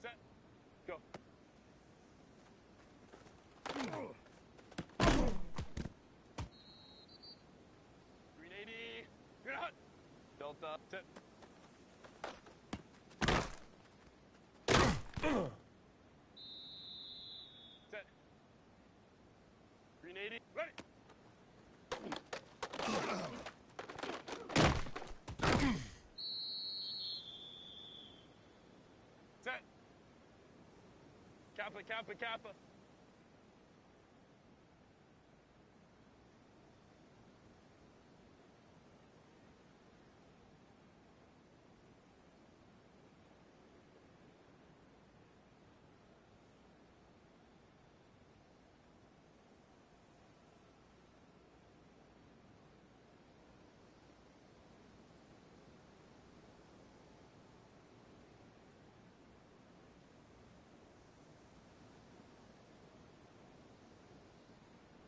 Set. Go. 380. Good hot. Delta. Set. Set. 380. Ready. Set. Kappa, kappa, kappa.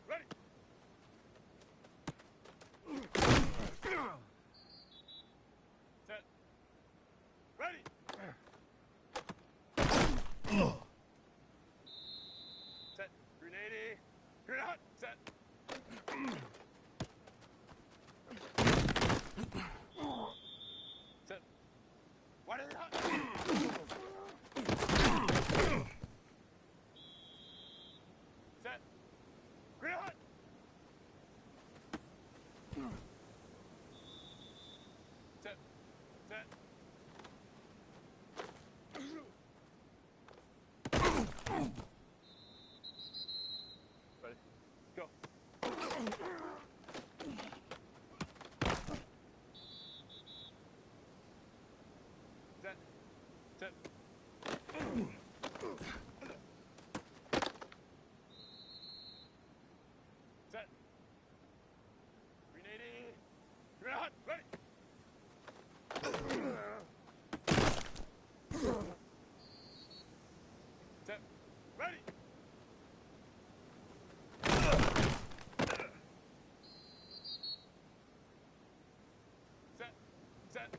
Ready. Set. Ready. Set. 380. Good hot. Set. Set. Wide and hot. Set. Green hot. Set. Set. Ready. Go. Set. Set. Set. 380. Green hot. Ready. Set. Ready. Set. Set.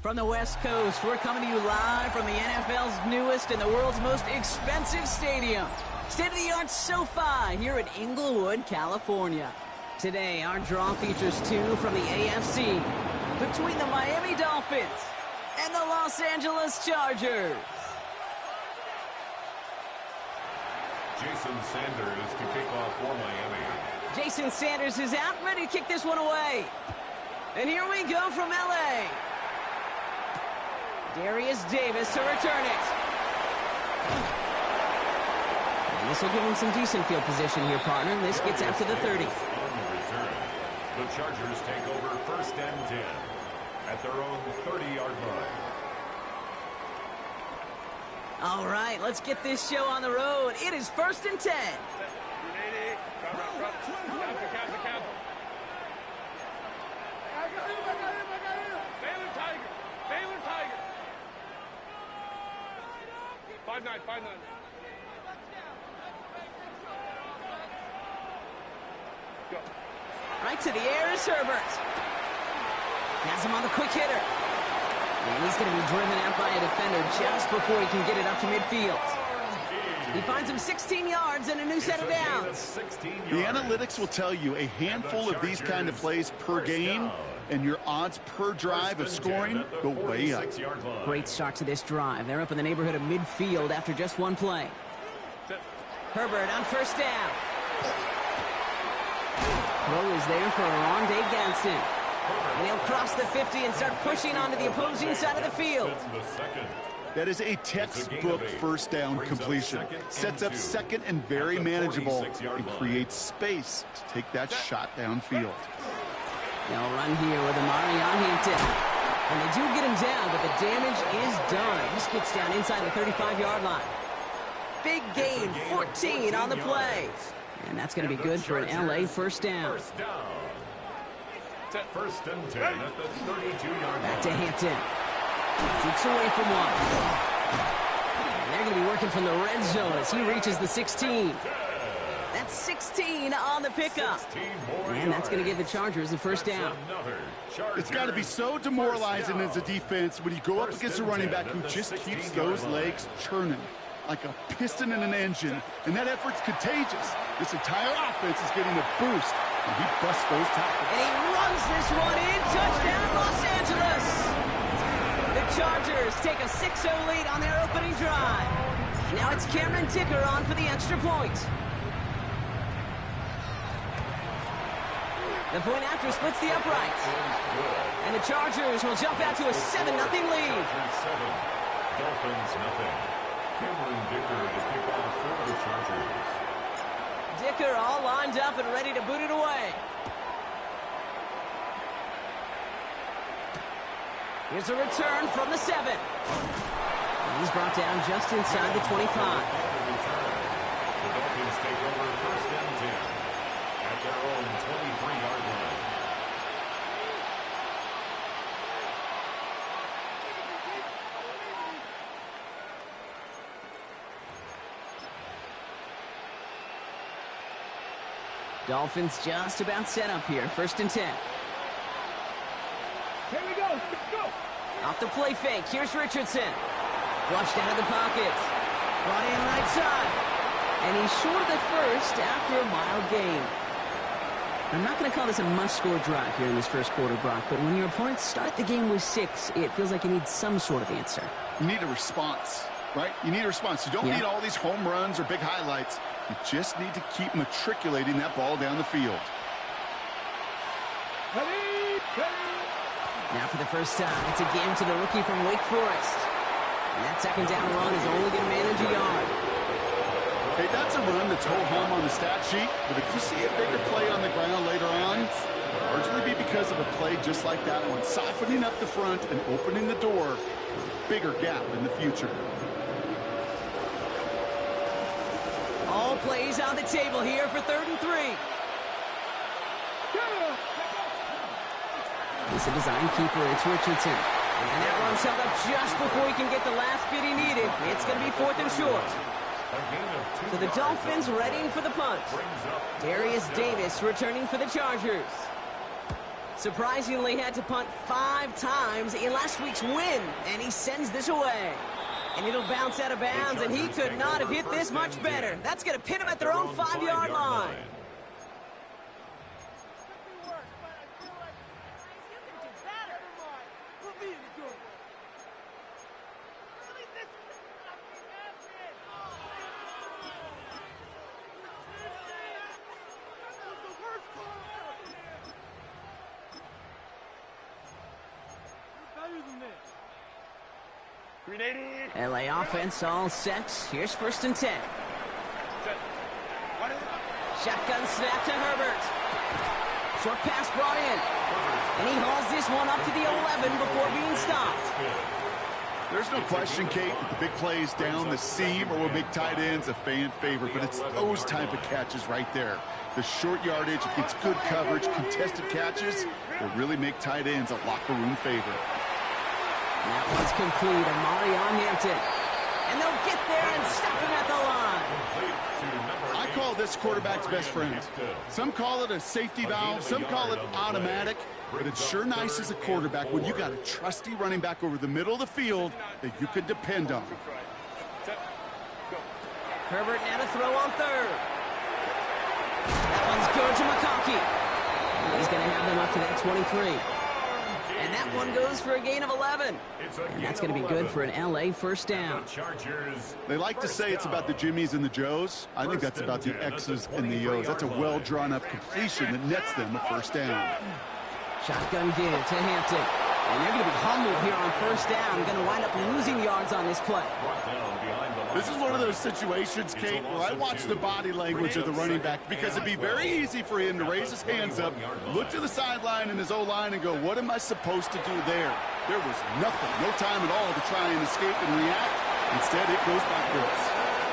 From the West Coast, we're coming to you live from the NFL's newest and the world's most expensive stadium. State-of-the-art SoFi here in Inglewood, California. Today, our draw features two from the AFC between the Miami Dolphins and the Los Angeles Chargers. Jason Sanders to kick off for Miami. Jason Sanders is out, ready to kick this one away. And here we go from L.A. Darius Davis to return it. And this will give him some decent field position here, partner. This gets out to the 30. On the return, the Chargers take over 1st and 10 at their own 30-yard line. All right, let's get this show on the road. It is 1st and 10. Baylor Tiger. 5-9. Go. Right to the air is Herbert. Has him on the quick hitter. And he's going to be driven out by a defender just before he can get it up to midfield. He finds him 16 yards and a new set of downs. The analytics will tell you a handful of these kind of plays per game, and your odds per drive of scoring go way up. Great start to this drive. They're up in the neighborhood of midfield after just one play. Herbert on 1st down. Throw is there for Rondé Gadsden. And he'll cross the 50 and start pushing onto the opposing side of the field. That is a textbook 1st down completion. Sets up 2nd and very manageable and creates space to take that shot downfield. They'll run here with Amari on Hampton. And they do get him down, but the damage is done. This gets down inside the 35-yard line. Big gain, 14 on the play. And that's going to be good for an LA 1st down. 1st and 10 at the 32-yard line. Back to Hampton. Keeps away from one. And they're going to be working from the red zone as he reaches the 16. That's 16 on the pickup. And that's going to give the Chargers a 1st down. It's got to be so demoralizing as a defense when you go up against a running back who just keeps those legs churning like a piston in an engine, and that effort's contagious. This entire offense is getting a boost, and he busts those tackles. And he runs this one in. Touchdown, Los Angeles! The Chargers take a 6-0 lead on their opening drive. Now it's Cameron Dicker on for the extra point. The point after splits the uprights. And the Chargers will jump out to a 7-0 lead. Dolphins nothing. Cameron Dicker to kick off for the Chargers. Dicker all lined up and ready to boot it away. Here's a return from the 7. And he's brought down just inside the 25. The Dolphins take over 1st and 10 at their own 23-yard line. Dolphins just about set up here. 1st and 10. Here we go. Let's go. Off the play fake. Here's Richardson. Flushed out of the pocket. Brought in right side. And he's short of the 1st after a mild gain. I'm not going to call this a must-score drive here in this 1st quarter, Brock, but when your opponents start the game with 6, it feels like you need some sort of answer. You need a response, right? You need a response. You don't need all these home runs or big highlights. You just need to keep matriculating that ball down the field. Now for the first time, it's again to the rookie from Wake Forest. And that 2nd down run is only going to manage a yard. Hey, that's a run that's ho-hum on the stat sheet, but if you see a bigger play on the ground later on, it'll largely be because of a play just like that one, softening up the front and opening the door for a bigger gap in the future. All plays on the table here for 3rd and 3. It's a design keeper. It's Richardson. And that run's held up just before he can get the last bit he needed. It's going to be 4th and short. So the Dolphins readying for the punt. Darius Davis returning for the Chargers. Surprisingly had to punt 5 times in last week's win, and he sends this away. And it'll bounce out of bounds, and he could not have hit this much better. That's going to pin him at their own 5-yard line. LA offense all set. Here's 1st and 10. Shotgun snap to Herbert. Short pass brought in. And he hauls this one up to the 11 before being stopped. There's no question, Kate, that the big plays down the seam or with big tight ends a fan favorite, but it's those type of catches right there. The short yardage against good coverage, contested catches that really make tight ends a locker room favorite. And that one's complete. Amari on Hampton. And they'll get there and stop him at the line. I call this quarterback's best friend. Some call it a safety valve, some call it automatic, but it's sure nice as a quarterback when you got a trusty running back over the middle of the field that you can depend on. Herbert now to throw on 3rd. That one's good to McConkey. He's going to have them up to that 23. And that one goes for a gain of 11. And that's going to be good for an LA 1st down. They like to say it's about the Jimmies and the Joes. I think that's about the X's and the O's. That's a well-drawn-up completion that nets them a 1st down. Shotgun give to Hampton. And they're going to be humbled here on 1st down. Going to wind up losing yards on this play. This is one of those situations, Kate, where I watch the body language of the running back because it'd be very easy for him to raise his hands up, look to the sideline in his O-line and go, what am I supposed to do there? There was nothing, no time at all to try and escape and react. Instead, it goes backwards.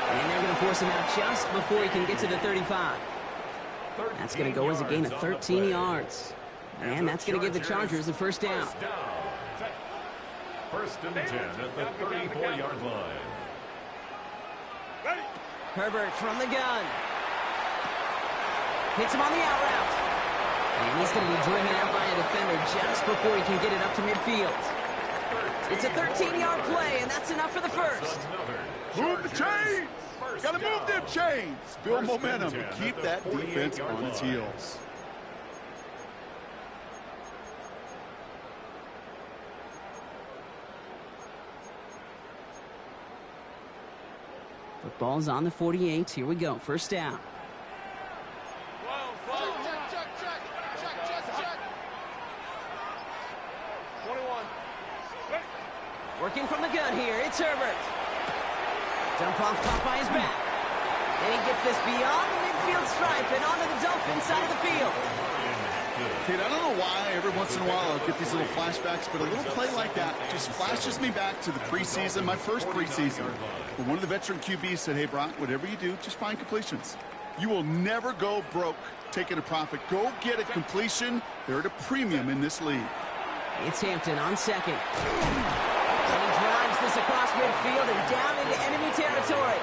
And they're going to force him out just before he can get to the 35. That's going to go as a gain of 13 yards. And that's going to give the Chargers a 1st down. 1st and 10 at the 34-yard line. Herbert from the gun. Hits him on the out route. And he's going to be driven out by a defender just before he can get it up to midfield. It's a 13-yard play, and that's enough for the 1st. Move the chains! Gotta move them chains! Build momentum and keep that defense on its heels. Football's on the 48. Here we go. 1st down. Check. 21. Working from the gun here. It's Herbert. Jump off caught by his back. And he gets this beyond the midfield stripe and onto the Dolphin side of the field. Kate, I don't know why every once in a while I'll get these little flashbacks, but a little play like that just flashes me back to the preseason, my first preseason. But one of the veteran QBs said, hey, Bryant, whatever you do, just find completions. You will never go broke taking a profit. Go get a completion. They're at a premium in this league. It's Hampton on 2nd. And he drives this across midfield and down into enemy territory.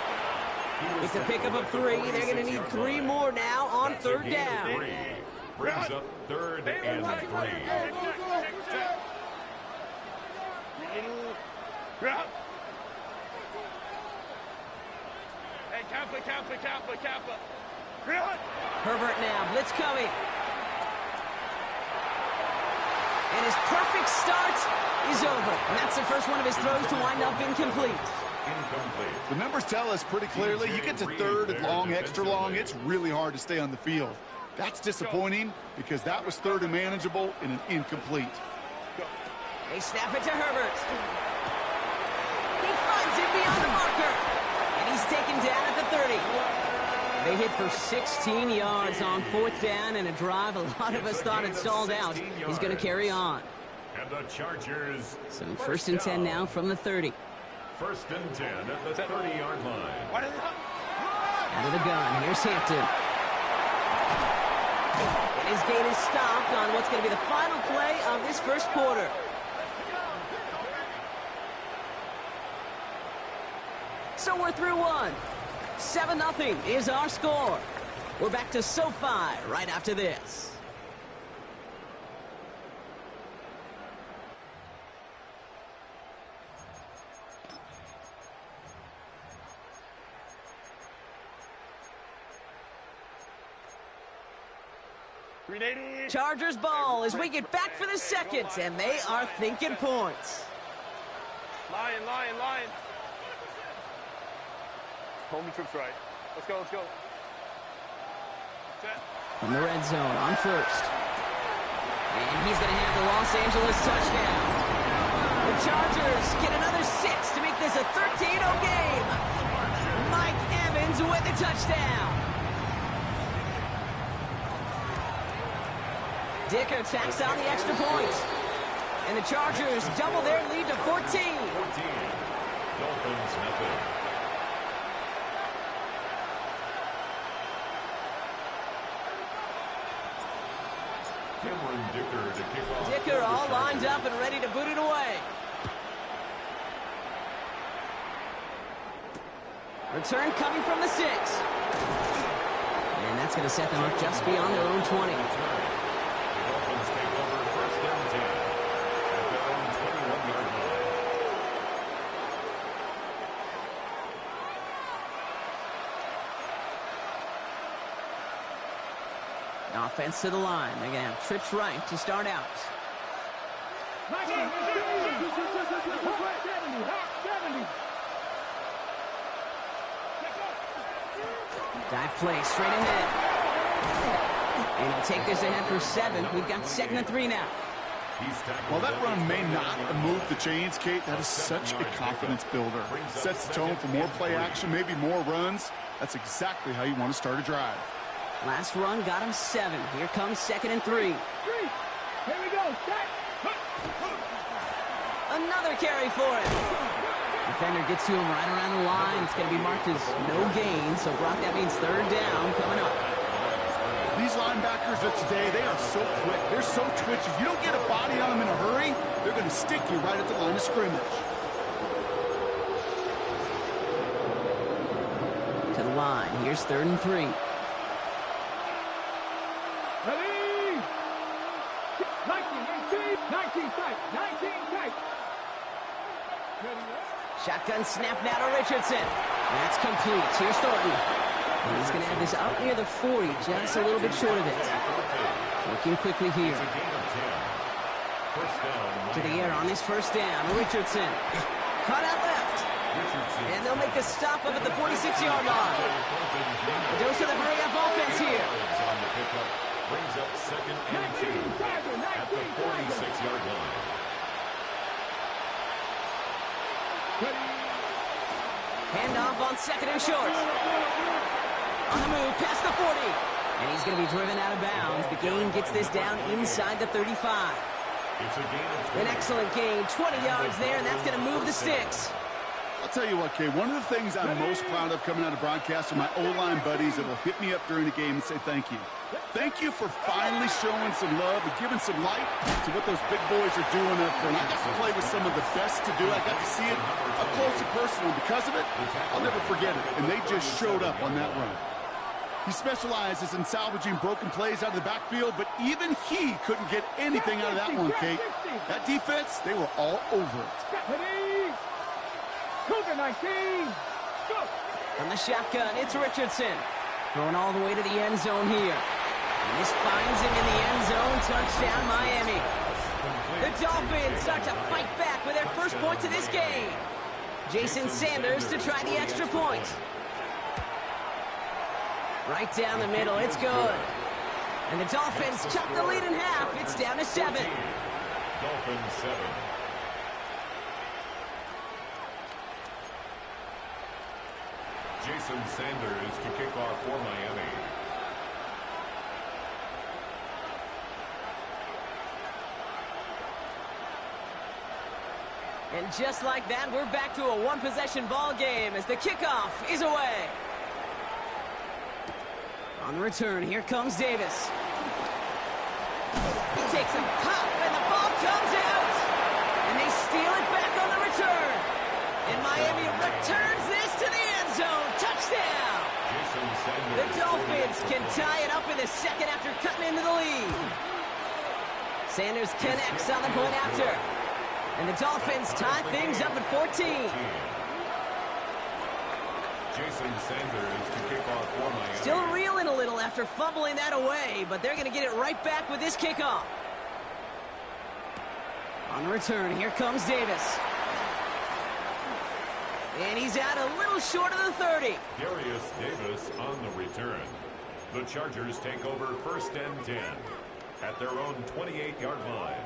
It's a pickup of 3. They're going to need 3 more now on 3rd down. Brings up 3rd and 3. Hey, Kappa. Herbert now, blitz coming. And his perfect start is over. And that's the first one of his throws to wind up incomplete. The numbers tell us pretty clearly, you get to 3rd and long, extra long, it's really hard to stay on the field. That's disappointing because that was 3rd and manageable and an incomplete. They snap it to Herbert. He finds it beyond the marker. And he's taken down at the 30. They hit for 16 yards on 4th down and a drive a lot of us thought had stalled out. He's going to carry on. And the Chargers. So 1st and 10 now from the 30. 1st and 10 at the 30-yard line. Out of the gun, here's Hampton. And his gain is stopped on what's going to be the final play of this 1st quarter. So we're through 1. 7-0 is our score. We're back to SoFi right after this. 380. Chargers ball as we get back for the second, and they are thinking points. Lion. Homie trips right. Let's go. Set. From the red zone on first. And he's going to have the Los Angeles touchdown. The Chargers get another 6 to make this a 13-0 game. Mike Evans with the touchdown. Dicker tacks on the extra point. And the Chargers double their lead to 14. Dolphins nothing. Cameron Dicker to kick off. Dicker all lined up and ready to boot it away. Return coming from the 6. And that's going to set them up just beyond their own 20. The Dolphins take over first and 10 at their own 21-yard line. Offense to the line. They're going to have trips right to start out. Dive play straight ahead. And he'll take this ahead for 7. We've got 2nd and 3 now. While that run may not have moved the chains, Kate, that is such a confidence builder. Sets the tone for more play action, maybe more runs. That's exactly how you want to start a drive. Last run got him 7. Here comes 2nd and 3. Here we go. Another carry for it. Defender gets to him right around the line. It's going to be marked as no gain. So, Brock, that means 3rd down coming up. These linebackers of today, they are so quick. They're so twitchy. If you don't get a body on them in a hurry, they're going to stick you right at the line of scrimmage. To the line. Here's 3rd and 3. Ready? 19 tight. Shotgun snap now to Richardson. That's complete. Here's Thornton. And he's going to have this out near the 40, just a little bit short of it. Looking quickly here. To the air on this first down. Richardson. Cut out left. And they'll make the stop up at the 46-yard line. A dose of the hurry-up offense here. Brings up 2nd and 2 at the 46-yard line. Handoff on 2nd and short. On the move, past the 40. And he's going to be driven out of bounds. The gain gets this down inside the 35. It's a gain of 20. An excellent gain, 20 yards there, and that's going to move the sticks. I'll tell you what, Kay, one of the things I'm most proud of coming out of broadcast are my O-line buddies that will hit me up during the game and say thank you. Thank you for finally showing some love and giving some light to what those big boys are doing up there. And I got to play with some of the best to do. I got to see it up close and personal. Because of it, I'll never forget it. And they just showed up on that run. He specializes in salvaging broken plays out of the backfield, but even he couldn't get anything out of that one, Kate. That defense, they were all over it. From the shotgun, it's Richardson. Going all the way to the end zone here. And this finds him in the end zone. Touchdown, Miami. The Dolphins start to fight back with their first points of this game. Jason Sanders to try the extra point. Right down the middle, it's good. And the Dolphins chop the lead in half. It's down to 7. Dolphins 7. Jason Sanders to kick off for Miami. And just like that, we're back to a one-possession ball game as the kickoff is away. On the return, here comes Davis. He takes a pop, and the ball comes out. And they steal it back on the return. And Miami returns this to the end zone. Touchdown! The Dolphins can tie it up in the second after cutting into the lead. Sanders connects on the point after. And the Dolphins tie things up at 14. Jason Sanders to kick off for Miami. Still reeling a a little after fumbling that away, but they're going to get it right back with this kickoff. On the return, here comes Davis. And he's out a little short of the 30. Darius Davis on the return. The Chargers take over 1st and 10 at their own 28-yard line.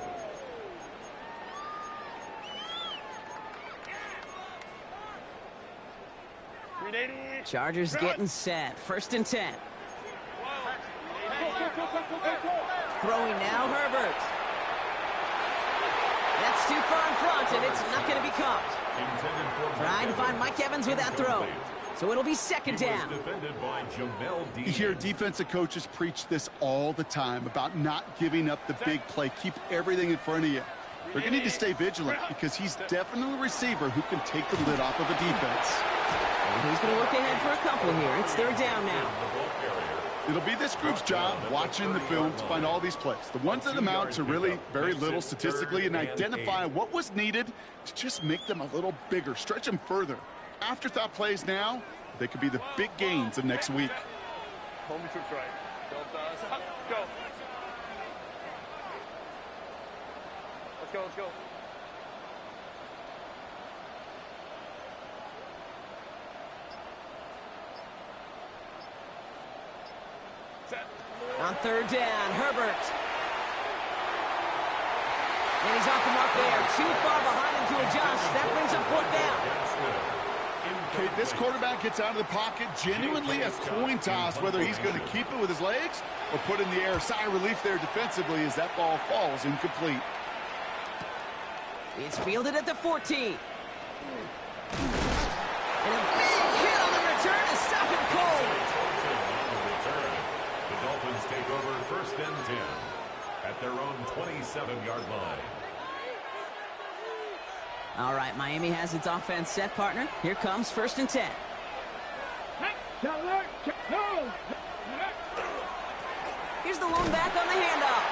Chargers getting set. 1st and 10. Throwing now, Herbert. That's too far in front, and it's not going to be caught. Trying to find Mike Evans with that throw. So it'll be 2nd down. You hear defensive coaches preach this all the time about not giving up the big play. Keep everything in front of you. They're going to need to stay vigilant because he's definitely a receiver who can take the lid off of a defense. And he's going to look ahead for a couple here. It's 3rd down now. It'll be this group's job watching the film to find all these plays. The ones that amount to really very little statistically and identify what was needed to just make them a little bigger, stretch them further. Afterthought plays now, they could be the big gains of next week. Hold me troops right. Go. Let's go. On 3rd down, Herbert. And he's off the mark there. Too far behind him to adjust. That brings him 4th down. Okay, this quarterback gets out of the pocket. Genuinely a coin toss whether he's going to keep it with his legs or put in the air. Sigh of relief there defensively as that ball falls incomplete. It's fielded at the 14. And a big hit on the return to stop him cold. The Dolphins take over 1st and 10 at their own 27-yard line. All right, Miami has its offense set, partner. Here comes 1st and 10. Here's the lone back on the handoff.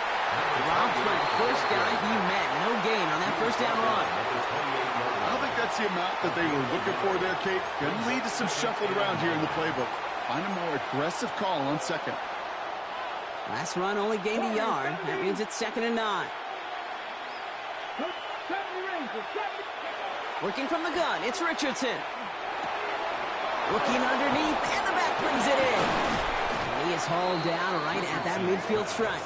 Robbed for the first guy he met. No gain on that 1st down run. I don't think that's the amount that they were looking for there, Kate. Going to lead to some shuffled around here in the playbook. Find a more aggressive call on 2nd. Last run only gained a yard. That means it's 2nd and 9. Working from the gun, it's Richardson. Looking underneath, and the back brings it in. And he is hauled down right at that midfield stripe.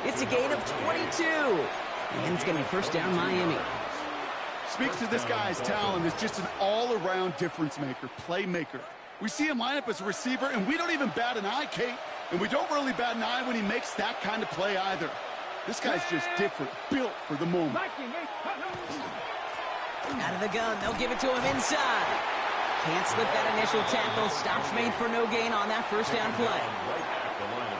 It's a gain of 22. And it's going to be 1st down, Miami. Speaks to this guy's talent as just an all-around difference maker, playmaker. We see him line up as a receiver, and we don't even bat an eye, Kate. And we don't really bat an eye when he makes that kind of play either. This guy's just different, built for the moment. Out of the gun, they'll give it to him inside. Can't slip that initial tackle. Stops made for no gain on that 1st down play.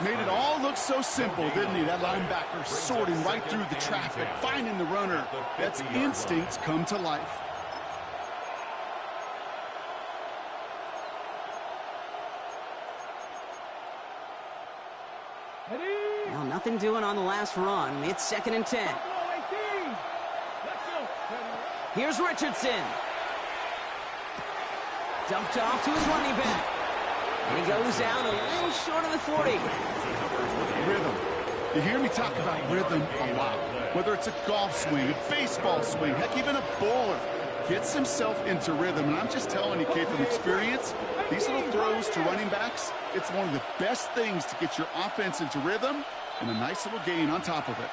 Made it all look so simple, didn't he? That linebacker sorting right through the traffic, finding the runner. That's instincts come to life. Well, nothing doing on the last run. It's 2nd and 10. Here's Richardson. Dumped off to his running back. And he goes out a little short of the 40. Rhythm. You hear me talk about rhythm a lot. Whether it's a golf swing, a baseball swing, heck, even a bowler. Gets himself into rhythm. And I'm just telling you, Kate, from experience, these little throws to running backs, it's one of the best things to get your offense into rhythm and a nice little gain on top of it.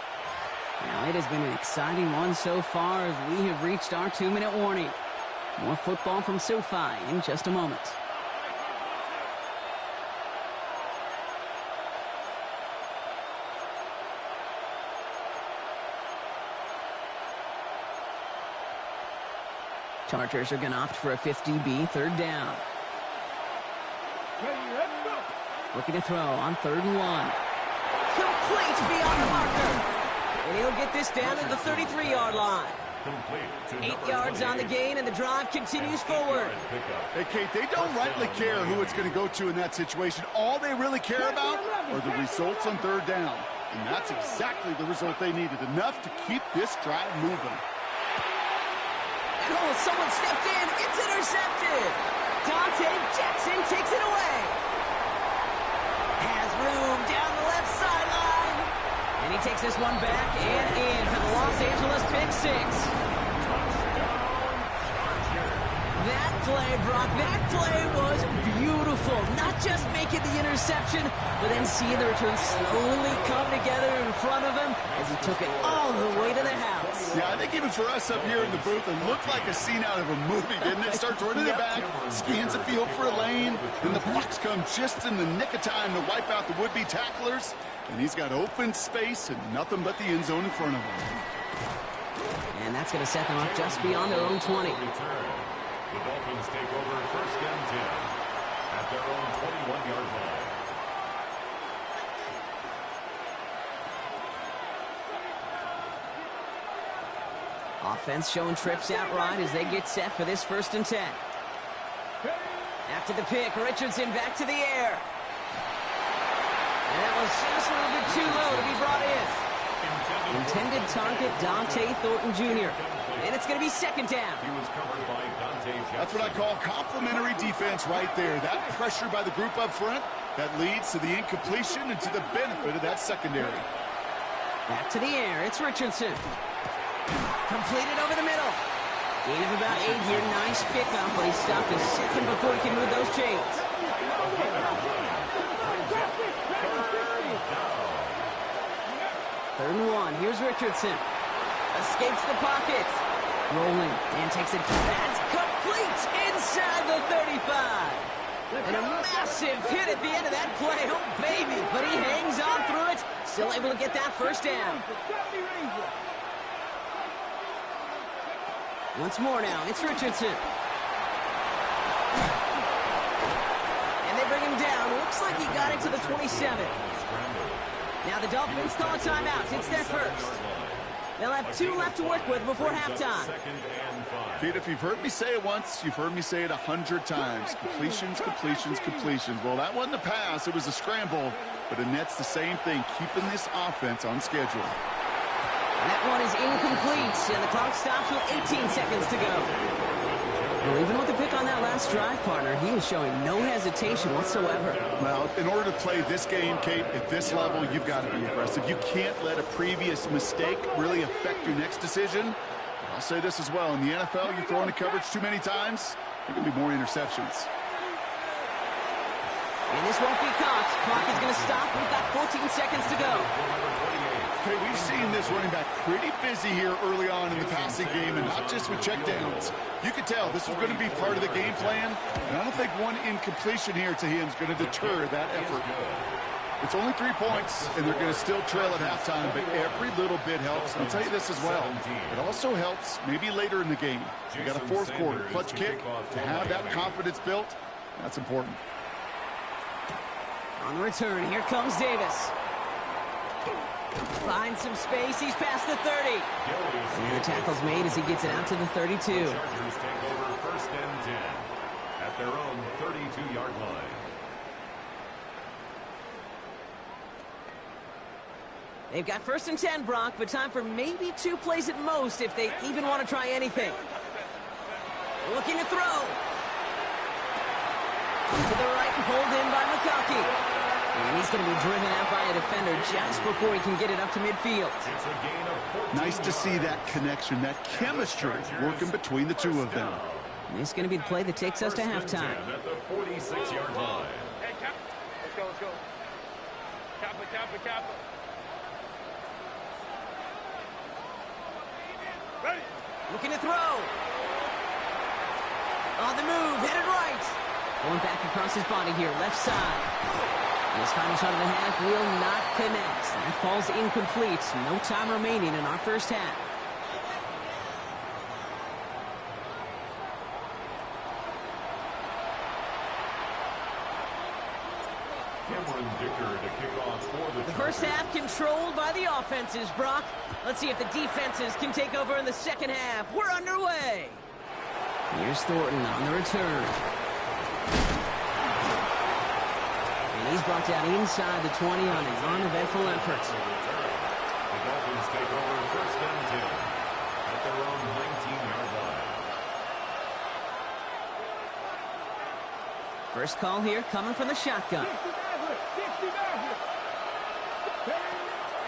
Now, it has been an exciting one so far as we have reached our 2-minute warning. More football from SoFi in just a moment. Chargers are going to opt for a 50B 3rd down. Looking to throw on 3rd and 1. Complete beyond the marker. And he'll get this down to the 33-yard line. 8 yards on the gain, and the drive continues forward. Hey, Kate, they don't rightly care who it's going to go to in that situation. All they really care about are the results on 3rd down. And that's exactly the result they needed. Enough to keep this drive moving. Oh, someone stepped in. It's intercepted. Dante Jackson takes it away. takes this one back and in for the Los Angeles pick six. That play, Brock, that play was beautiful. Not just making the interception, but then seeing the return slowly come together in front of him as he took it all the way to the house. Yeah, I think even for us up here in the booth, it looked like a scene out of a movie, didn't it? Starts running it back, scans the field for a lane, and the blocks come just in the nick of time to wipe out the would-be tacklers. And he's got open space and nothing but the end zone in front of him. And that's going to set them up just beyond their own 20. The Dolphins take over first and 10 at their own 21-yard line. Offense showing trips out right as they get set for this first and 10. After the pick, Richardson back to the air. And that was just a little bit too low to be brought in. Intended target, Dante Thornton Jr. And it's going to be second down. He was covered by Dante Jackson. That's what I call complimentary defense right there. That pressure by the group up front, that leads to the incompletion and to the benefit of that secondary. Back to the air. It's Richardson. Completed over the middle. Gain of about 8 here. Nice pickup, but he stopped a second before he can move those chains. Third and 1. Here's Richardson. Escapes the pocket. Rolling and takes it. That's complete inside the 35. And a massive hit at the end of that play. Oh, baby. But he hangs on through it. Still able to get that first down. Once more now. It's Richardson. And they bring him down. Looks like he got it to the 27. Now the Dolphins call a timeout. It's their first. They'll have 2 left to work with before halftime. Pete, if you've heard me say it once, you've heard me say it 100 times. Completions, completions, completions. Well, that wasn't a pass. It was a scramble. But it nets the same thing, keeping this offense on schedule. And that one is incomplete, and the clock stops with 18 seconds to go. Well, even with the pick on that last drive, partner, he was showing no hesitation whatsoever. Well, in order to play this game, Kate, at this level, you've got to be aggressive. You can't let a previous mistake really affect your next decision. I'll say this as well. In the NFL, you throw into coverage too many times, there can be more interceptions. And this won't be caught. Clock is going to stop. We've got 14 seconds to go. Okay, we've seen this running back pretty busy here early on in the passing game, and not just with checkdowns. You could tell this was going to be part of the game plan, and I don't think one incompletion here to him is going to deter that effort. It's only 3 points, and they're going to still trail at halftime, but every little bit helps. And I'll tell you this as well. It also helps maybe later in the game. You got a fourth quarter clutch kick to have that confidence built. That's important. On the return, here comes Davis. Finds some space. He's past the 30. And the tackle's made as he gets it out to the 32. Chargers take over first and 10 at their own 32-yard line. They've got first and 10, Brock, but time for maybe 2 plays at most if they even want to try anything. Looking to throw. To the right and pulled in by McConkey. And he's going to be driven out by a defender just before he can get it up to midfield. It's a gain of 14 Nice to see that connection, that chemistry working between the two of them. And this is going to be the play that takes us to halftime. at the 46-yard line. Hey, Cap. Let's go, let's go. Kappa, Kappa, Kappa. Ready. Looking to throw. On the move, headed right. Going back across his body here, left side. And his final shot of the half will not connect. That falls incomplete. No time remaining in our first half. To kick off for The first half controlled by the offenses, Brock. Let's see if the defenses can take over in the second half. We're underway. Here's Thornton on the return. And he's brought down inside the 20 on an uneventful effort. The Dolphins take over first and 10 at their own 19-yard line. First call here coming from the shotgun.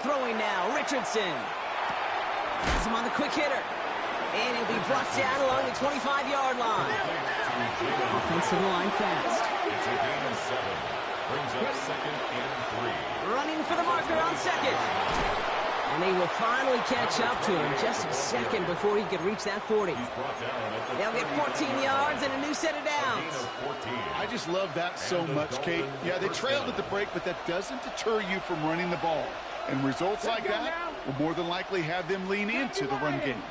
Throwing now, Richardson. Has him on the quick hitter. And he'll be brought down along the 25-yard line. Offensive line fast. It's a gain of 7. Brings up second and 3. Running for the marker on second. And they will finally catch up to him just a second before he could reach that 40. They'll get 14 yards and a new set of downs. I just love that so much, Kate. Yeah, they trailed at the break, but that doesn't deter you from running the ball. And results like that will more than likely have them lean into the run game.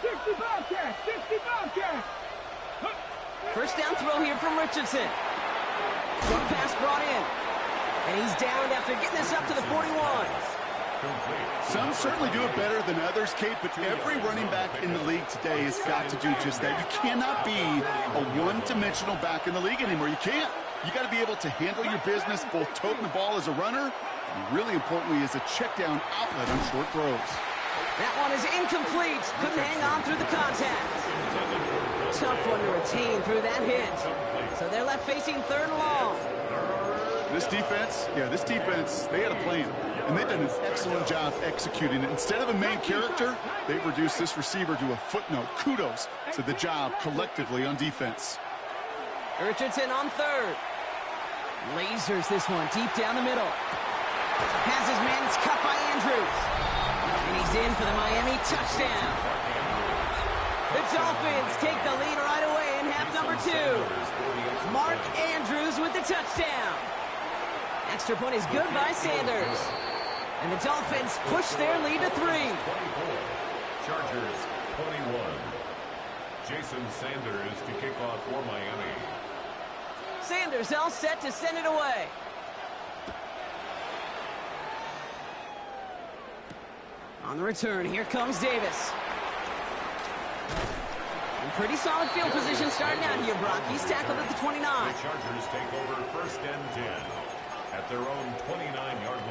60 Bobcats! 60 Bobcats! First down throw here from Richardson. One pass brought in. And he's downed after getting this up to the 41. Some certainly do it better than others, Kate, but every running back in the league today has got to do just that. You cannot be a one-dimensional back in the league anymore. You can't. You got to be able to handle your business, both toting the ball as a runner, and really importantly as a check-down outlet on short throws. That one is incomplete. Couldn't hang on through the contact. Tough one to retain through that hit. So they're left facing third and long. This defense, they had a plan, and they've done an excellent job executing it. Instead of a main character, they've reduced this receiver to a footnote. Kudos to the job collectively on defense. Richardson on third. Lasers this one deep down the middle. Has his man, it's cut by Andrews. And he's in for the Miami touchdown. The Dolphins take the lead right away in half number 2. Mark Andrews with the touchdown. Extra point is good by Sanders. And the Dolphins push their lead to 3. Chargers 21. Jason Sanders to kick off for Miami. Sanders all set to send it away. On the return, here comes Davis. In pretty solid field position starting out here, Brock. He's tackled at the 29. The Chargers take over first and 10 at their own 29-yard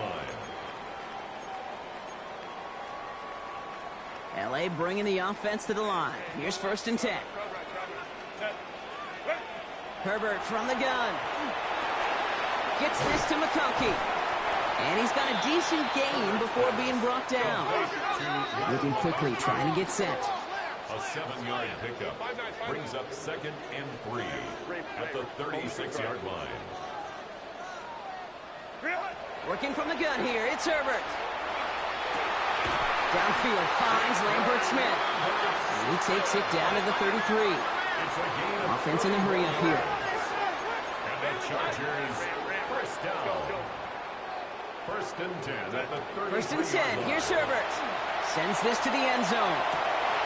line. LA bringing the offense to the line. Here's first and 10. Herbert from the gun. Gets this to McConkey. And he's got a decent gain before being brought down. Looking quickly, trying to get set. A 7-yard pickup brings up second and 3 at the 36-yard line. Working from the gun here, it's Herbert. Downfield finds Lambert Smith. And he takes it down to the 33. Offense in a hurry up here. And the Chargers first down. First and 10 at the 33. First and 10, here's Herbert. Sends this to the end zone.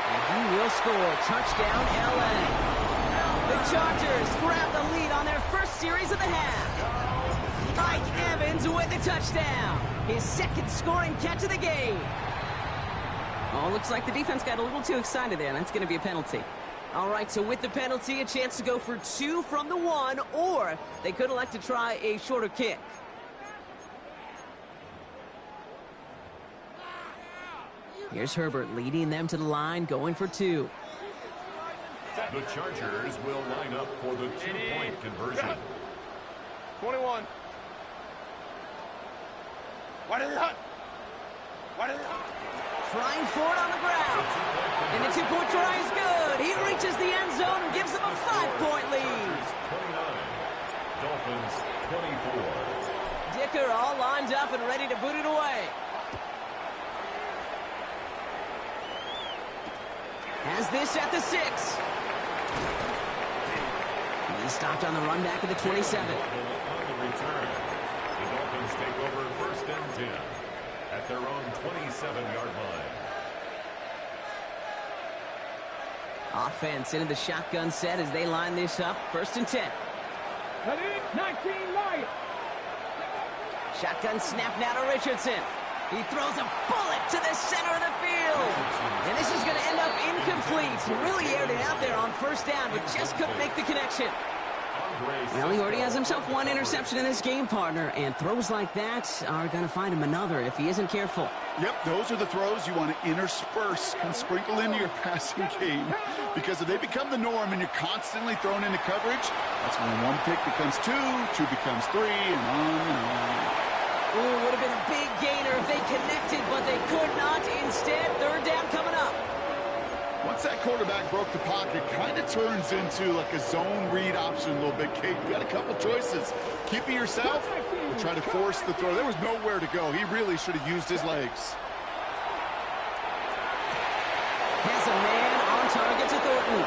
And he will score. Touchdown, LA. The Chargers grab the lead on their first series of the half. Mike Evans with the touchdown. His second scoring catch of the game. Oh, looks like the defense got a little too excited there. That's going to be a penalty. All right, so with the penalty, a chance to go for 2 from the 1, or they could elect to try a shorter kick. Here's Herbert leading them to the line, going for 2. The Chargers will line up for the 2-point conversion. 21. Why did it hut? Flying forward on the ground. And the 2-point try is good. He reaches the end zone and gives them a 5-point lead. 29. Dolphins 24. Dicker all lined up and ready to boot it away. Has this at the 6. He stopped on the run back at the 27. On the return, the Dolphins take over first and 10 at their own 27-yard line. Offense into the shotgun set as they line this up. First and 10. 19 Lions. Shotgun snap now to Richardson. He throws a bullet to the center of the field. And this is going to end up incomplete. Really aired it out there on first down, but just couldn't make the connection. Well, he already has himself 1 interception in this game, partner, and throws like that are going to find him another if he isn't careful. Yep, those are the throws you want to intersperse and sprinkle into your passing game. Because if they become the norm and you're constantly thrown into coverage, that's when one pick becomes two, two becomes three, and on and on. Ooh, would have been a big gainer if they connected, but they could not. Instead, third down coming up. Once that quarterback broke the pocket, kind of turns into like a zone read option a little bit, Kate. You got a couple choices. Keep it yourself or try to force the throw. There was nowhere to go. He really should have used his legs. Has a man on target to Thornton.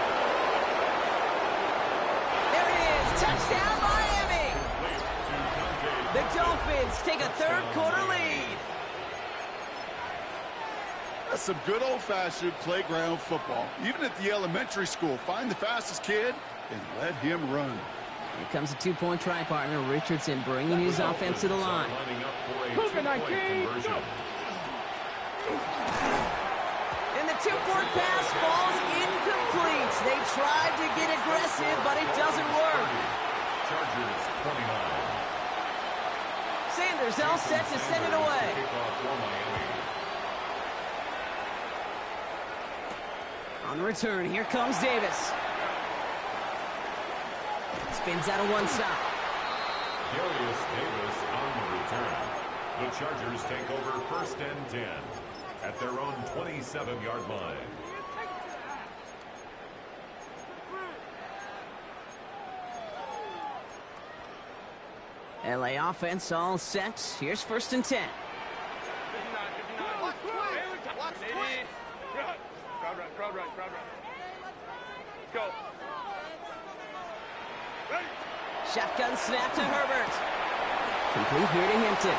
There it is. Touchdown, Miami. The Dolphins take a third-quarter lead. That's some good old-fashioned playground football. Even at the elementary school, find the fastest kid and let him run. Here comes a two-point try partner, Richardson, bringing his offense to the line. Cougar 19, go. And the two-point pass falls incomplete. They tried to get aggressive, but it doesn't work. Chargers 29. Sanders all set to send it away. On the return, here comes Davis. Spins out of one stop. Darius Davis on the return. The Chargers take over first and 10 at their own 27-yard line. LA offense all set. Here's first and 10. Crowd right. Let's go. Ready. Shotgun snap to Herbert. Complete here to Hampton.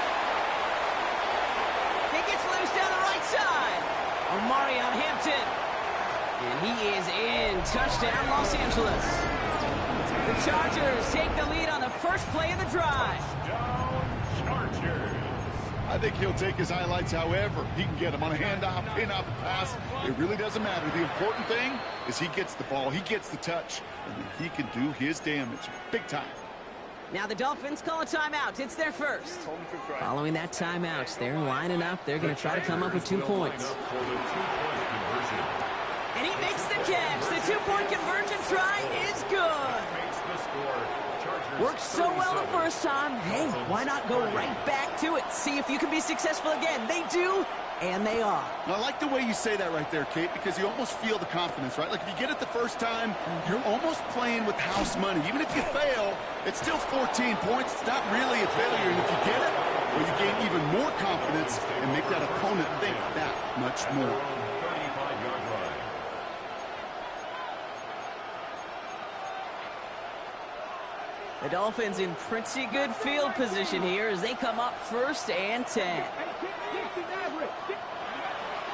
He gets loose down the right side. Omari on Hampton. And he is in. Touchdown, Los Angeles. The Chargers take the lead on the first play of the drive. Touchdown, Chargers. I think he'll take his highlights however he can get them on a handoff, pin-off, a pass. It really doesn't matter. The important thing is he gets the ball, he gets the touch, and he can do his damage big time. Now the Dolphins call a timeout. It's their first. Following that timeout, they're lining up. They're going to try to come up with 2 points. And he makes the catch. The two-point conversion try is good. Worked so well the first time. Hey, why not go right back to it? See if you can be successful again. They do, and they are. I like the way you say that right there, Kate, because you almost feel the confidence, right? Like if you get it the first time, you're almost playing with house money. Even if you fail, it's still 14 points. It's not really a failure. And if you get it, well, you gain even more confidence and make that opponent think that much more. The Dolphins in pretty good field position here as they come up first and 10.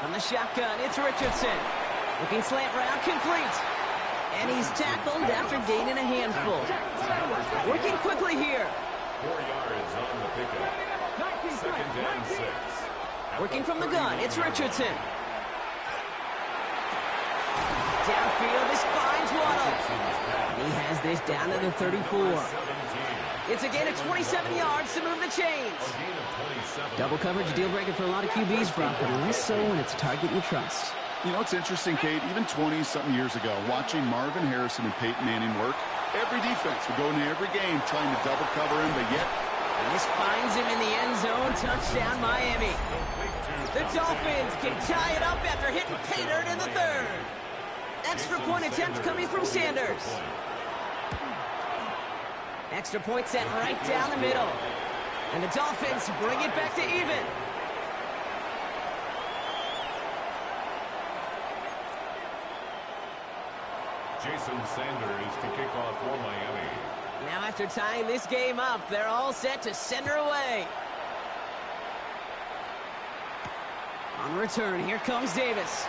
From the shotgun, it's Richardson. Looking slant route, complete. And he's tackled after gaining a handful. Working quickly here. 4 yards on the pickup. Second and 6. Working from the gun, it's Richardson. Downfield, this finds Waddle. And he has this down to the 34. It's a gain of 27 yards to move the chains. Double coverage, deal breaker for a lot of QBs, Brock, but less so when it's a target you trust. You know, it's interesting, Kate, even 20-something years ago, watching Marvin Harrison and Peyton Manning work, every defense would go into every game trying to double cover him, but yet... And this finds him in the end zone. Touchdown, Miami. The Dolphins can tie it up after hitting pay dirt in the third. Extra point attempt coming from Sanders. Extra point set right down the middle. And the Dolphins bring it back to even. Jason Sanders to kick off for Miami. Now after tying this game up, they're all set to send her away. On return, here comes Davis.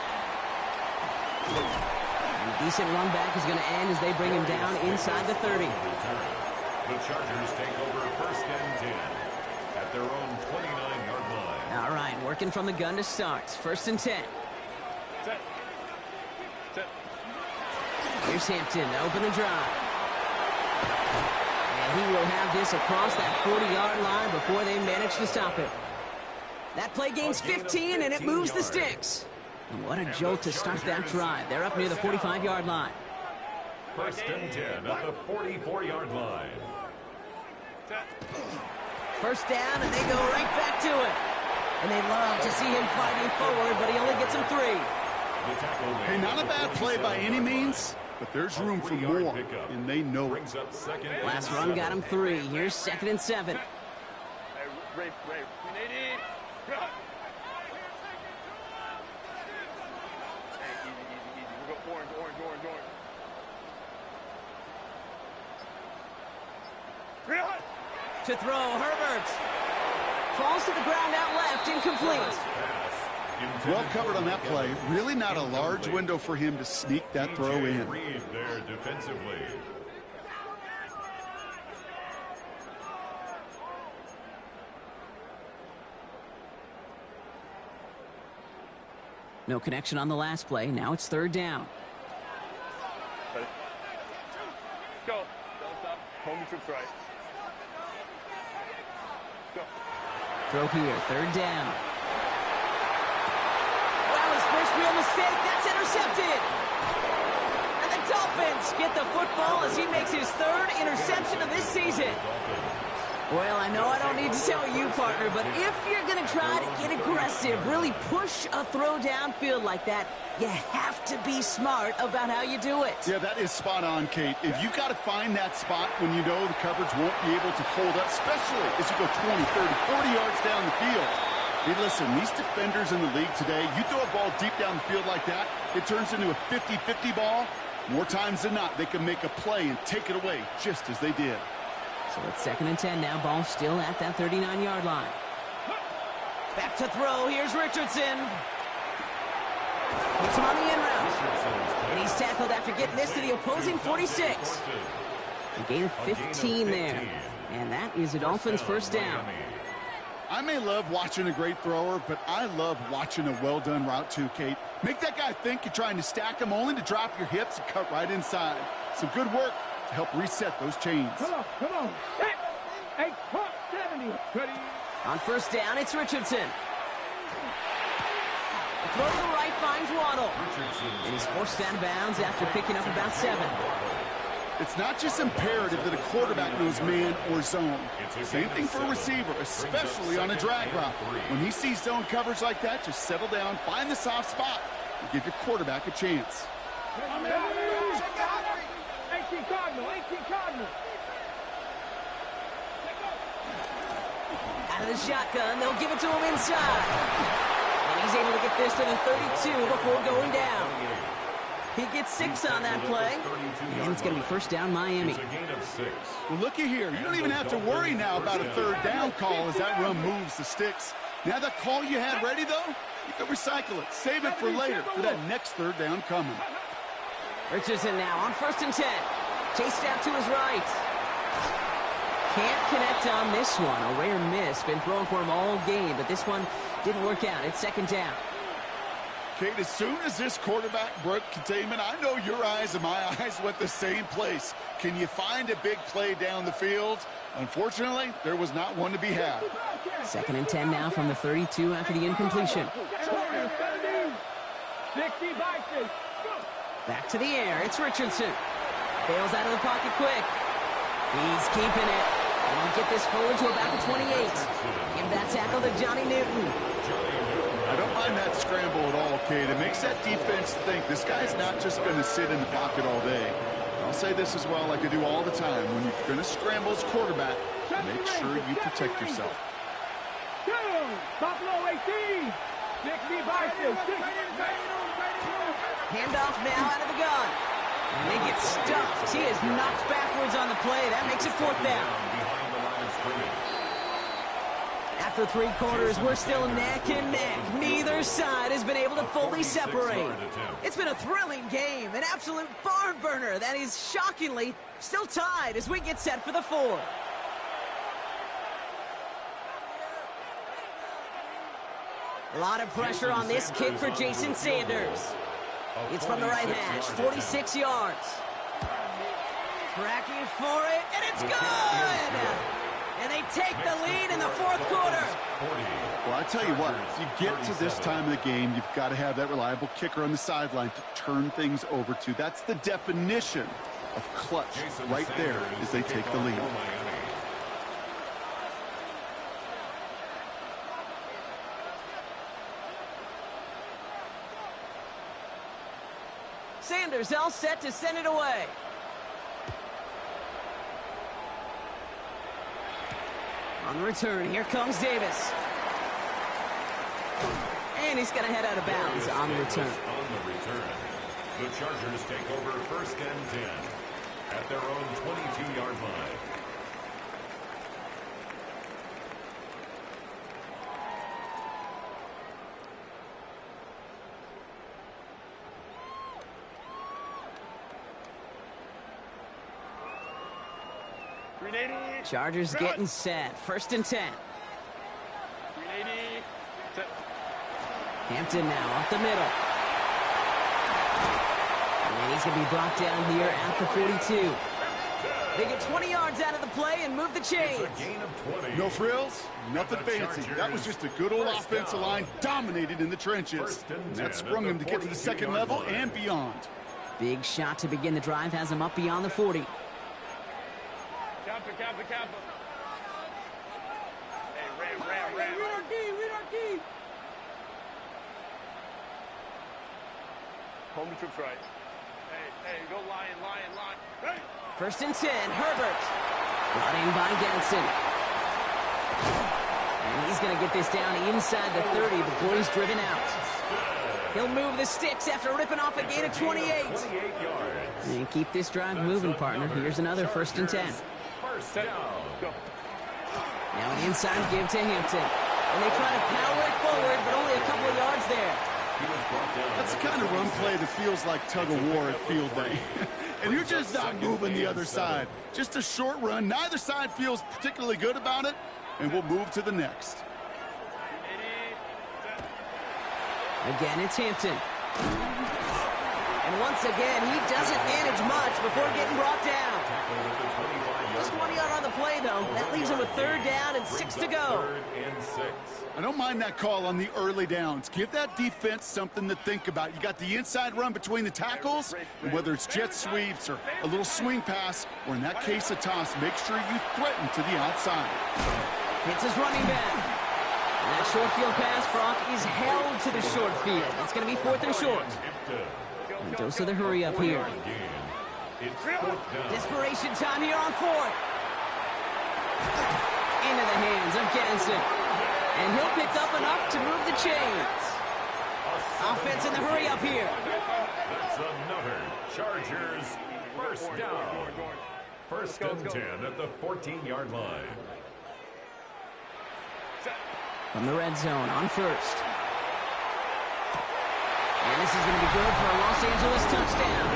And a decent run back is going to end as they bring him down inside the 30. The Chargers take over first and 10 at their own 29-yard line. All right, working from the gun to start. First and 10. Set. Here's Hampton to open the drive. And he will have this across that 40-yard line before they manage to stop it. That play gains 15, and it moves the sticks. And what a jolt to start that drive. They're up near the 45-yard line. First and 10 at the 44-yard line. First down, and they go right back to it. And they love to see him fighting forward, but he only gets him 3. Hey, not a bad play by any means, but there's room for more, and they know it. Last run got him 3. Here's 2nd and 7. Hey, Ray, we need it. Hey, easy. We go orange. To throw, Herbert. Falls to the ground out left, incomplete. Well covered on that play. Really not a large window for him to sneak that throw in. Reed there defensively. No connection on the last play. Now it's 3rd down. Go. Don't stop. Home trips right. Go. Throw here, 3rd down. That was first real mistake. That's intercepted. And the Dolphins get the football as he makes his 3rd interception of this season. Well, I know I don't need to tell you, partner, but if you're going to try to get aggressive, really push a throw downfield like that, you have to be smart about how you do it. Yeah, that is spot on, Kate. If you've got to find that spot when you know the coverage won't be able to hold up, especially as you go 20, 30, 40 yards down the field. Hey, listen, these defenders in the league today, you throw a ball deep down the field like that, it turns into a 50-50 ball. More times than not, they can make a play and take it away just as they did. So it's 2nd and 10 now. Ball still at that 39-yard line. Back to throw. Here's Richardson. Puts him on the in route. And he's tackled after getting this to the opposing 46. A gain of 15 there. And that is a Dolphins' first down. I may love watching a great thrower, but I love watching a well-done route too, Kate. Make that guy think you're trying to stack him only to drop your hips and cut right inside. Some good work to help reset those chains. Come on. Hey, 70. Ready. On first down, it's Richardson. The throw to the right finds Waddle. And he's forced out of bounds after picking up about 7. It's not just imperative that a quarterback knows man or zone. Same thing for a receiver, especially on a drag route. When he sees zone coverage like that, just settle down, find the soft spot, and give your quarterback a chance. 18 Cardinal. Out of the shotgun, they'll give it to him inside. And he's able to get this to the 32 before going down. He gets 6 on that play. And it's going to be first down Miami. Well, looky here. You don't even have to worry now about a 3rd down call as that run moves the sticks. Now that call you had ready, though, you can recycle it. Save it for later for that next 3rd down coming. Richardson now on 1st and 10. Chased out to his right. Can't connect on this one. A rare miss. Been thrown for him all game, but this one didn't work out. It's 2nd down. Kate, as soon as this quarterback broke containment, I know your eyes and my eyes went the same place. Can you find a big play down the field? Unfortunately, there was not one to be had. 2nd and 10 now from the 32 after the incompletion. Back to the air. It's Richardson. Bails out of the pocket quick. He's keeping it. And he'll get this forward to about the 28. Give that tackle to Johnny Newton. I don't mind that scramble at all, Kate. It makes that defense think this guy's not just going to sit in the pocket all day. I'll say this as well, like I do all the time. When you're going to scramble as quarterback, make sure you protect yourself. Buffalo 18. Handoff now out of the gun. And they get stuffed. He is knocked backwards on the play. That makes it 4th down. After 3 quarters, we're still neck and neck. Neither side has been able to fully separate. It's been a thrilling game, an absolute barn burner that is shockingly still tied as we get set for the 4th. A lot of pressure on this kick for Jason Sanders. It's from the right hash, 46 yards. Tracking for it, and it's good! And they take the lead in the fourth quarter. Well, I tell you what, you get to this time of the game, you've got to have that reliable kicker on the sideline to turn things over to. That's the definition of clutch right there as they take the lead. Sanders all set to send it away. On the return, here comes Davis. And he's going to head out of bounds on the return. The Chargers take over first and 10 at their own 22-yard line. Chargers getting set. First and 10. Hampton now up the middle. And he's going to be brought down here at the 42. They get 20 yards out of the play and move the chains. No frills, nothing fancy. That was just a good old offensive line dominated in the trenches. And that sprung him to get to the second level and beyond. Big shot to begin the drive has him up beyond the 40. Kappa. Hey, Ram. Read our key. Home to troops right. Hey, go Lion. Hey. First and 10, Herbert. Brought in by Ganson. And he's going to get this down inside the 30 before he's driven out. He'll move the sticks after ripping off a gain of 28. And keep this drive moving, partner. Here's another first and 10. Go. Now an inside give to Hampton. And they try to power it forward, but only a couple of yards there. That's the kind of run play that feels like tug-of-war at field day. And you're just not moving the other side. Just a short run. Neither side feels particularly good about it, and we'll move to the next. Again, it's Hampton. And once again, he doesn't manage much before getting brought down. Just 1 yard on the play, though. That leaves him with third down and 6 to go. I don't mind that call on the early downs. Give that defense something to think about. You got the inside run between the tackles, and whether it's jet sweeps or a little swing pass, or in that case a toss, make sure you threaten to the outside. Hits his running back. And that short field pass, Brock, is held to the short field. It's going to be fourth and short. And dose of the hurry up here. Desperation time here on fourth. Into the hands of Ganson. And he'll pick up enough to move the chains. Offense in the hurry up here. That's another Chargers first down. First and 10 at the 14-yard line. From the red zone on first. And this is going to be good for a Los Angeles touchdown.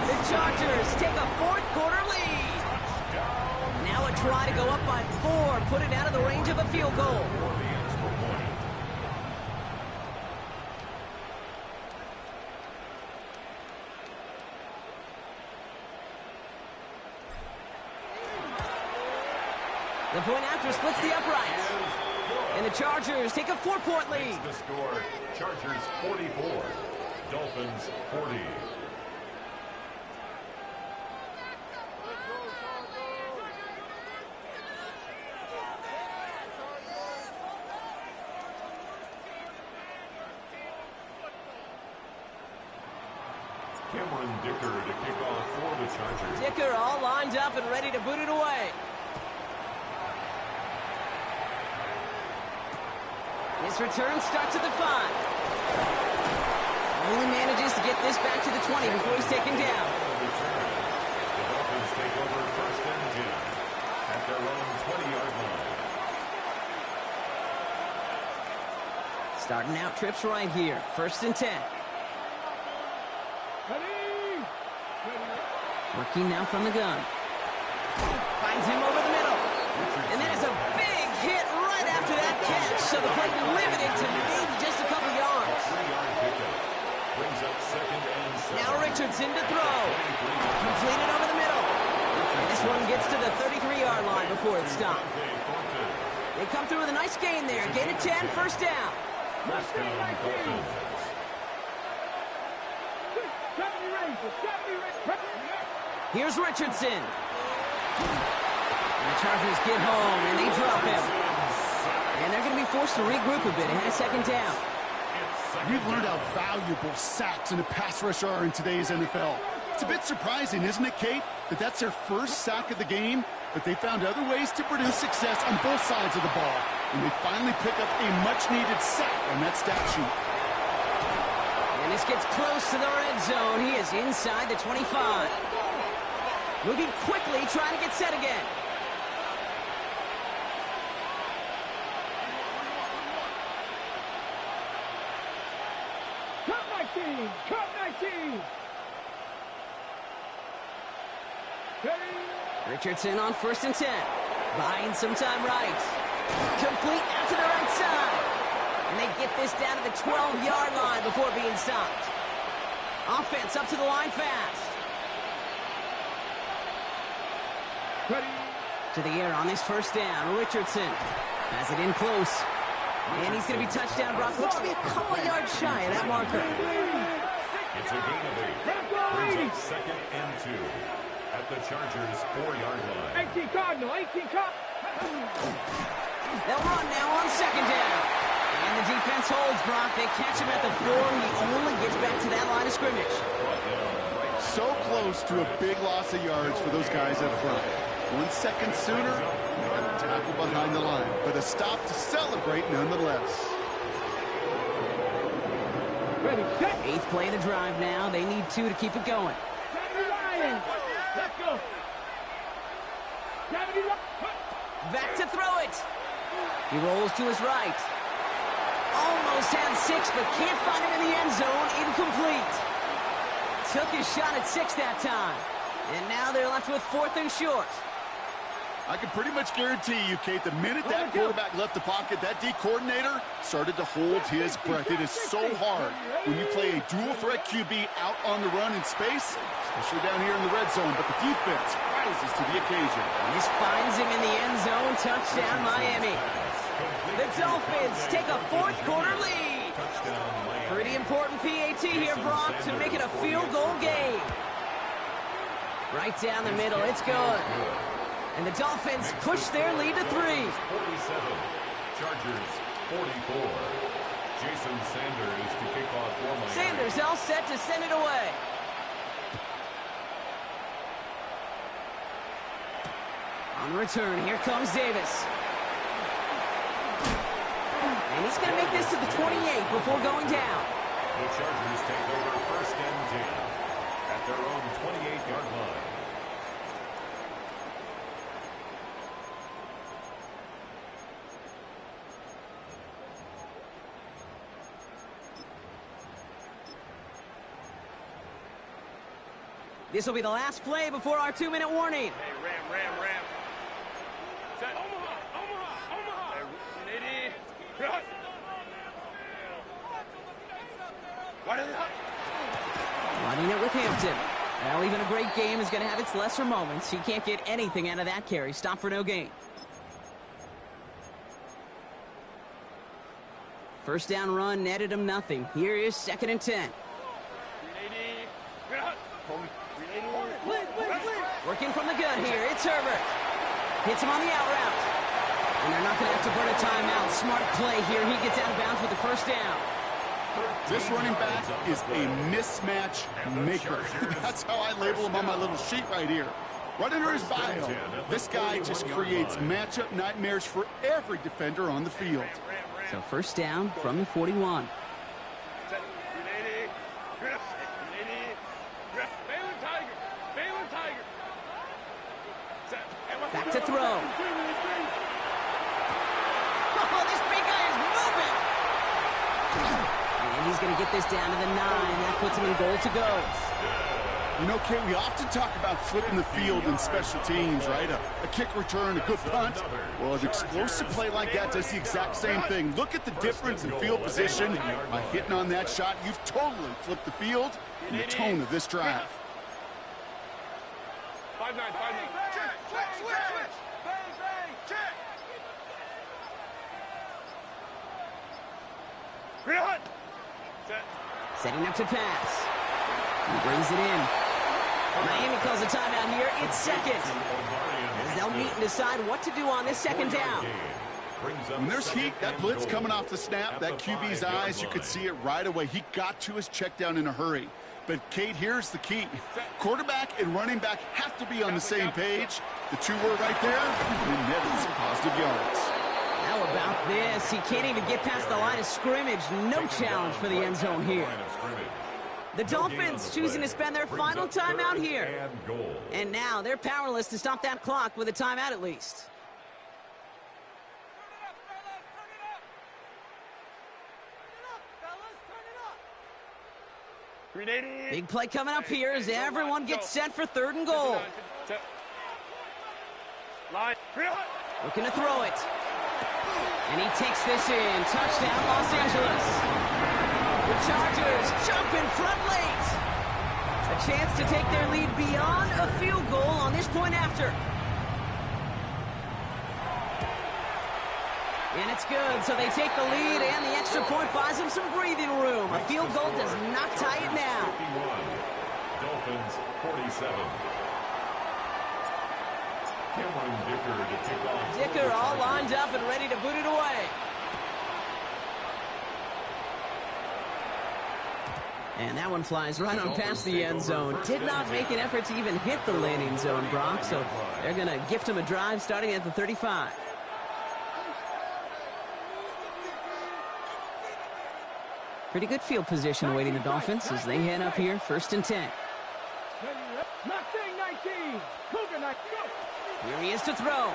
The Chargers take a fourth quarter lead. Now a try to go up by 4, put it out of the range of a field goal. The point after splits the uprights. And the Chargers take a 4-point lead. The score, Chargers 44, Dolphins 40. Cameron Dicker to kick off for the Chargers. Dicker all lined up and ready to boot it away. His return starts at the 5. Only manages to get this back to the 20 before he's taken down. The Dolphins take over first and 10 at their own 20-yard line. Starting out trips right here. First and 10. Working now from the gun. Finds him over the middle. And that is a big hit right after that catch. So the play limited to maybe just a couple yards. Brings up second and 7. Now Richardson to throw. Completed over the middle. And this one gets to the 33-yard line before it stopped. They come through with a nice gain there. Gain of 10, first down. Here's Richardson. And the Chargers get home, and they drop him. And they're going to be forced to regroup a bit ahead of second down. We've learned how valuable sacks and a pass rush are in today's NFL. It's a bit surprising, isn't it, Kate, that that's their first sack of the game, but they found other ways to produce success on both sides of the ball, and they finally pick up a much-needed sack on that stat sheet. And this gets close to the red zone. He is inside the 25. Moving quickly, trying to get set again. Cut 19! Richardson on 1st and 10. Buying some time right. Complete out to the right side. And they get this down to the 12-yard line before being stopped. Offense up to the line fast. To the air on this first down. Richardson has it in close. And he's going to be touchdown, Brock. Looks to be a couple yards shy of that marker. It's a gain of 8. Brings up 2nd and 2 at the Chargers' 4-yard line. 18 Cardinal, 18 Cardinal. They'll run now on 2nd down. And the defense holds, Brock. They catch him at the 4. He only gets back to that line of scrimmage. So close to a big loss of yards for those guys up front. 1 second sooner, and a tackle behind the line. But a stop to celebrate nonetheless. 8th play of the drive now. They need 2 to keep it going. Let's go. Back to throw it. He rolls to his right. Almost had 6, but can't find him in the end zone. Incomplete. Took his shot at 6 that time. And now they're left with 4th and short. I can pretty much guarantee you, Kate, the minute that quarterback left the pocket, that D coordinator started to hold his breath. It is so hard when you play a dual-threat QB out on the run in space, especially down here in the red zone, but the defense rises to the occasion. And this finds him in the end zone. Touchdown, Miami. The Dolphins take a 4th quarter lead. Pretty important PAT here, Brock, to make it a field goal game. Right down the middle. It's good. And the Dolphins push their lead to 3. 47. Chargers 44. Jason Sanders to kick off for Miami. Sanders all set to send it away. On the return, here comes Davis. And he's going to make this to the 28 before going down. The Chargers take over 1st and 10 at their own 28-yard line. This will be the last play before our 2-minute warning. Hey, Ram. Set. Omaha. Hey, Nady. Running it with Hampton. Well, even a great game is going to have its lesser moments. He can't get anything out of that carry. Stop for no gain. First down run netted him nothing. Here is 2nd and 10. Working from the gun here. It's Herbert. Hits him on the out route. And they're not going to have to burn a timeout. Smart play here. He gets out of bounds with the first down. This running back is a mismatch maker. That's how I label him on my little sheet right here. Right under his bio, this guy just creates matchup nightmares for every defender on the field. So first down from the 41. Back to throw. Oh, this big guy is moving. And he's going to get this down to the 9. That puts him in goal to go. You know, Kate, we often talk about flipping the field in special teams, right? A kick return, a good punt. Well, an explosive play like that does the exact same thing. Look at the difference in field position. By hitting on that shot, you've totally flipped the field and the tone of this drive. 5-9. 300. Set. Setting up to pass. He brings it in. Miami calls a timeout here. It's second. As they'll meet and decide what to do on this second down. When there's heat, that blitz coming off the snap, that QB's eyes, you could see it right away. He got to his check down in a hurry. But, Kate, here's the key. Quarterback and running back have to be on the same page. The two were right there, and netted some positive yards. How about this? He can't even get past the line of scrimmage. No challenge for the end zone here. The Dolphins choosing to spend their final timeout here. And now they're powerless to stop that clock with a timeout at least. Big play coming up here as everyone gets set for 3rd and goal. Looking to throw it. And he takes this in. Touchdown, Los Angeles. The Chargers jump in front late. A chance to take their lead beyond a field goal on this point after. And it's good, so they take the lead, and the extra point buys them some breathing room. A field goal does not tie it now. Dolphins 47. Cameron Dicker to kick off. Dicker all lined up and ready to boot it away. And that one flies right on past the end zone. Did not make an effort to even hit the landing zone, Brock, so they're going to gift him a drive starting at the 35. Pretty good field position awaiting the Dolphins as they head up here, 1st and 10. Here he is to throw.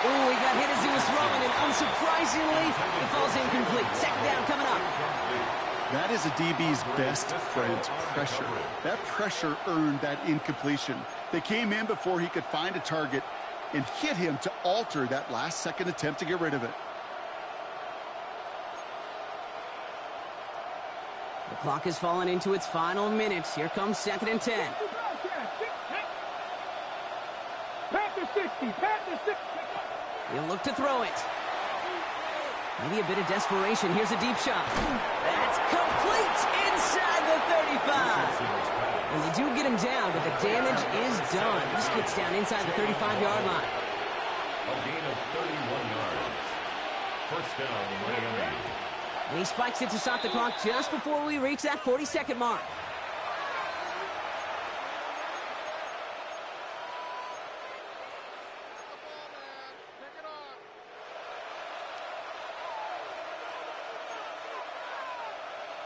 Ooh, he got hit as he was throwing, and unsurprisingly, he falls incomplete. 2nd down coming up. That is a DB's best friend, pressure. That pressure earned that incompletion. They came in before he could find a target and hit him to alter that last-second attempt to get rid of it. The clock has fallen into its final minutes. Here comes 2nd and 10. He'll look to throw it. Maybe a bit of desperation. Here's a deep shot. That's complete inside the 35. And they do get him down, but the damage is done. This gets down inside the 35-yard line. A gain of 31 yards. 1st down, Miami. And he spikes it to stop the clock just before we reach that 40-second mark.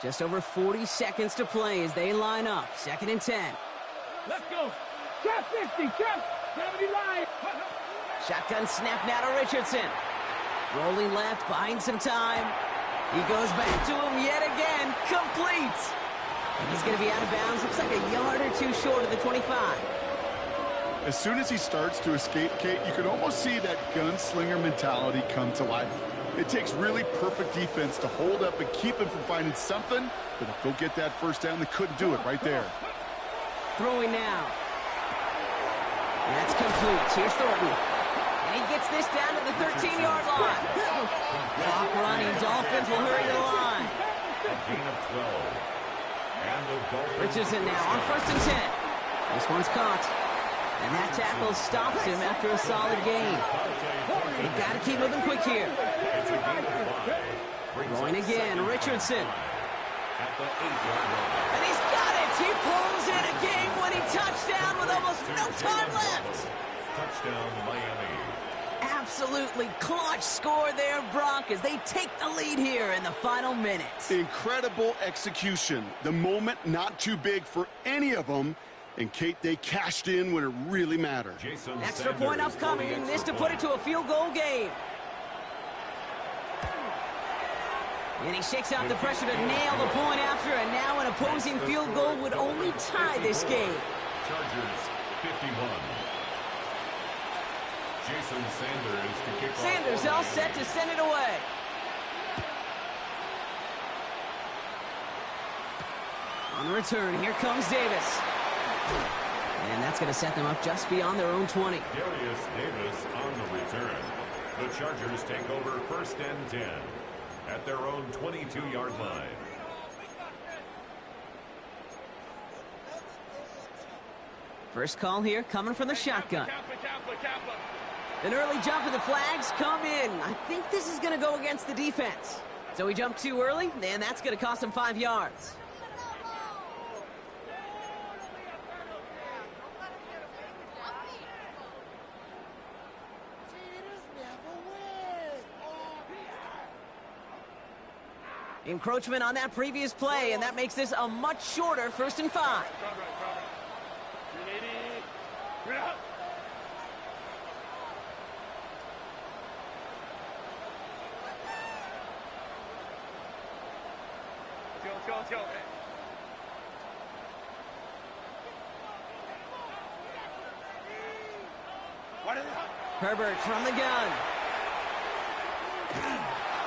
Just over 40 seconds to play as they line up. 2nd and 10. Let's go. Trap 50. Trap 70 line. Shotgun snap now to Richardson. Rolling left, buying some time. He goes back to him yet again. Complete. And he's going to be out of bounds. Looks like a yard or two short of the 25. As soon as he starts to escape, Kate, you can almost see that gunslinger mentality come to life. It takes really perfect defense to hold up and keep him from finding something that'll go get that 1st down. They couldn't do it right there. Throwing now. That's complete. Here's Thornton. And he gets this down to the 13-yard line. Clock running. Dolphins will hurry to the line. A gain of 12. And the Dolphins. Richardson now on 1st and 10. This one's caught. And that tackle stops him after a solid gain. They've got to keep moving quick here. It's a gain of 5. Going again, Richardson. At the 8-yard line. And he's got it! He pulls in a game-winning touchdown with almost no time left! Touchdown, Miami. Absolutely clutch score there, Brock, as they take the lead here in the final minutes. Incredible execution. The moment not too big for any of them. And, Kate, they cashed in when it really mattered. Extra point upcoming. This to put it to a field goal game. And he shakes out the pressure to nail the point after, and now an opposing field goal would only tie this game. Chargers 51. Jason Sanders to kick off. Sanders all set to send it away. On return, here comes Davis. And that's going to set them up just beyond their own 20. Darius Davis on the return. The Chargers take over 1st and 10 at their own 22-yard line. First call here coming from the shotgun. An early jump and the flags come in. I think this is going to go against the defense. So he jumped too early, and that's going to cost him 5 yards. Encroachment on that previous play, and that makes this a much shorter 1st and 5. Herbert from the gun.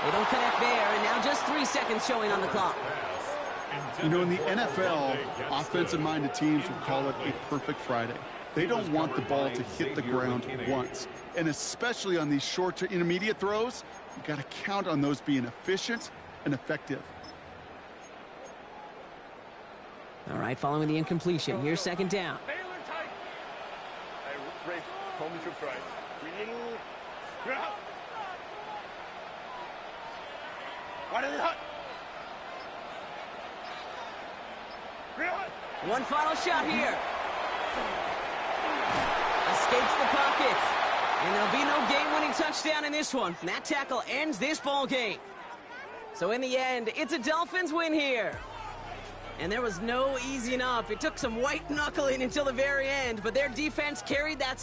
They don't connect there, and now just 3 seconds showing on the clock. You know, in the NFL, offensive-minded teams will call it a perfect Friday. They don't want the ball to hit the ground once. And especially on these short to intermediate throws, you got to count on those being efficient and effective. All right, following the incompletion, here's 2nd down. Home troops right. One final shot here. Escapes the pocket. And there'll be no game-winning touchdown in this one. And that tackle ends this ball game. So in the end, it's a Dolphins win here. And there was no easing up. It took some white knuckling until the very end, but their defense carried that